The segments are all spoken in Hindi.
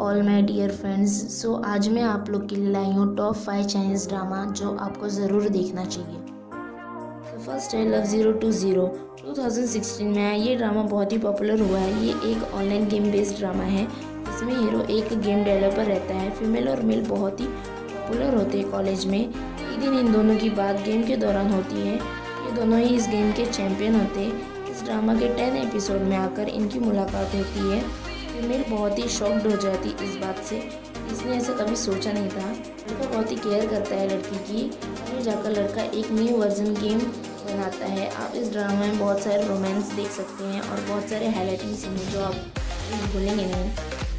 All my dear friends. So आज मैं आप लोग के लिए लाई हूँ टॉप 5 चाइनीज़ ड्रामा जो आपको ज़रूर देखना चाहिए। तो फर्स्ट है लव 020। 2016 में आया ये ड्रामा बहुत ही पॉपुलर हुआ है। ये एक ऑनलाइन गेम बेस्ड ड्रामा है जिसमें हीरो एक गेम डेवलपर रहता है। फीमेल और मेल बहुत ही पॉपुलर होते हैं कॉलेज में। एक दिन इन दोनों की बात गेम के दौरान होती है। ये दोनों ही इस गेम के चैंपियन होते हैं। इस ड्रामा के 10 एपिसोड में आकर इनकी मुलाकात होती है। फीमेल बहुत ही शॉक्ड हो जाती इस बात से, इसने ऐसा कभी सोचा नहीं था। लड़का बहुत ही केयर करता है लड़की की। फिर जाकर लड़का एक न्यू वर्जन गेम बनाता है। आप इस ड्रामा में बहुत सारे रोमांस देख सकते हैं और बहुत सारे हाईलाइटिंग सीन जो आप भूलेंगे नहीं।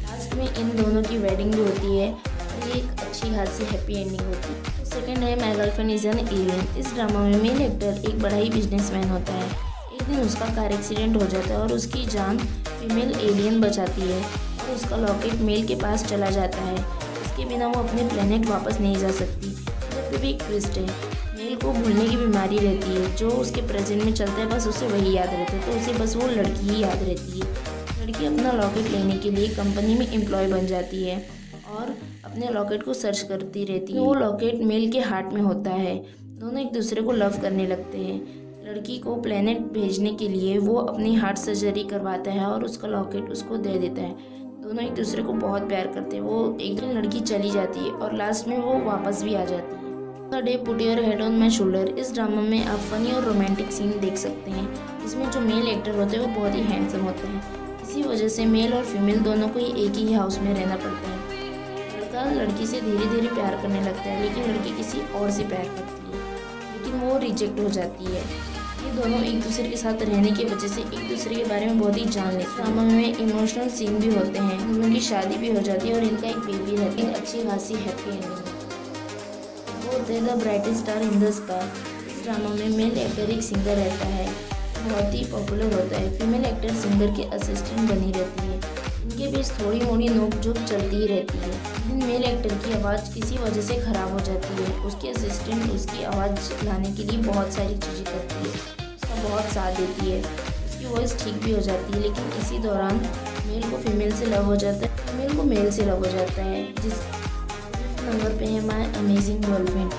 लास्ट में इन दोनों की वेडिंग भी होती है और ये एक अच्छी खासी हैप्पी एंडिंग होती है। सेकेंड है my girlfriend is an alien. इस ड्रामा में मेन एक्टर एक बड़ा ही बिजनेसमैन होता है। एक दिन उसका कार एक्सीडेंट हो जाता है और उसकी जान फीमेल एलियन बचाती है और उसका लॉकेट मेल के पास चला जाता है। इसके बिना वो अपने प्लेनेट वापस नहीं जा सकती। जब भी एक ट्विस्ट है, मेल को भूलने की बीमारी रहती है। जो उसके प्रेजेंट में चलता है बस उसे वही याद रहता है, तो उसे बस वो लड़की ही याद रहती है। लड़की अपना लॉकेट लेने के लिए कंपनी में एम्प्लॉय बन जाती है और अपने लॉकेट को सर्च करती रहती है। वो लॉकेट मेल के हार्ट में होता है। दोनों एक दूसरे को लव करने लगते हैं। लड़की को प्लेनेट भेजने के लिए वो अपनी हार्ट सर्जरी करवाता है और उसका लॉकेट उसको दे देता है। दोनों एक दूसरे को बहुत प्यार करते हैं। वो एक दिन लड़की चली जाती है और लास्ट में वो वापस भी आ जाती है। थर्ड है put your head on my shoulder. इस ड्रामा में आप फनी और रोमांटिक सीन देख सकते हैं। इसमें जो मेल एक्टर होते हैं वो बहुत ही हैंडसम होते हैं। इसी वजह से मेल और फीमेल दोनों को ही एक ही हाउस में रहना पड़ता है। लड़का लड़की से धीरे धीरे प्यार करने लगता है, लेकिन लड़की किसी और से प्यार करती है, लेकिन वो रिजेक्ट हो जाती है। ये दोनों एक दूसरे के साथ रहने की वजह से एक दूसरे के बारे में बहुत ही जान लेते हैं। ड्रामा में इमोशनल सीन भी होते हैं। उनकी शादी भी हो जाती है और इनका एक बेबी रहता है। अच्छी खासी हैप्पी एंडिंग। फोर्थ है the brightest star in the sky. इस ड्रामा में मेल एक्टर एक सिंगर रहता है, बहुत ही पॉपुलर होता है। फीमेल एक्टर सिंगर के असिस्टेंट बनी रहती है। इनके बीच थोड़ी मोड़ी नोक-झोंक चलती ही रहती है। मेल एक्टर की आवाज़ किसी वजह से ख़राब हो जाती है। उसकी असिस्टेंट उसकी आवाज़ लाने के लिए बहुत सारी चीज़ें करती है, उसका बहुत साथ देती है। उसकी वॉइस ठीक भी हो जाती है, लेकिन इसी दौरान मेल को फीमेल से लव हो जाता है, फीमेल को मेल से लव हो जाता है। जिस नंबर पे है माय अमेजिंग गर्लफ्रेंड।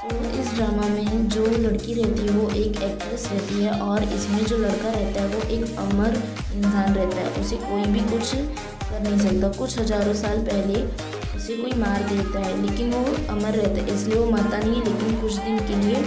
तो इस ड्रामा में जो लड़की रहती है वो एक एक्ट्रेस रहती है और इसमें जो लड़का रहता है वो एक अमर इंसान रहता है। उसे कोई भी कुछ कर नहीं सकता। कुछ हज़ारों साल पहले उसे कोई मार देता है, लेकिन वो अमर रहता है, इसलिए वो मरता नहीं है। लेकिन कुछ दिन के लिए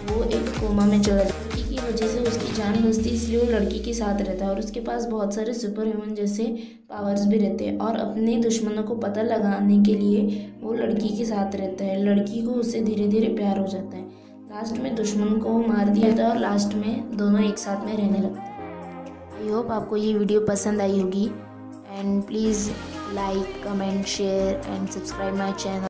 वो एक कोमा में चला जाता है। लड़की की वजह से उसकी जान बचती है, इसलिए वो लड़की के साथ रहता है और उसके पास बहुत सारे सुपर ह्यूमन जैसे पावर्स भी रहते हैं। और अपने दुश्मनों को पता लगाने के लिए वो लड़की के साथ रहता है। लड़की को उससे धीरे धीरे प्यार हो जाता है। लास्ट में दुश्मन को मार दिया जाता है और लास्ट में दोनों एक साथ में रहने लगते हैं। आई होप आपको ये वीडियो पसंद आई होगी। And please like, comment, share and subscribe my channel.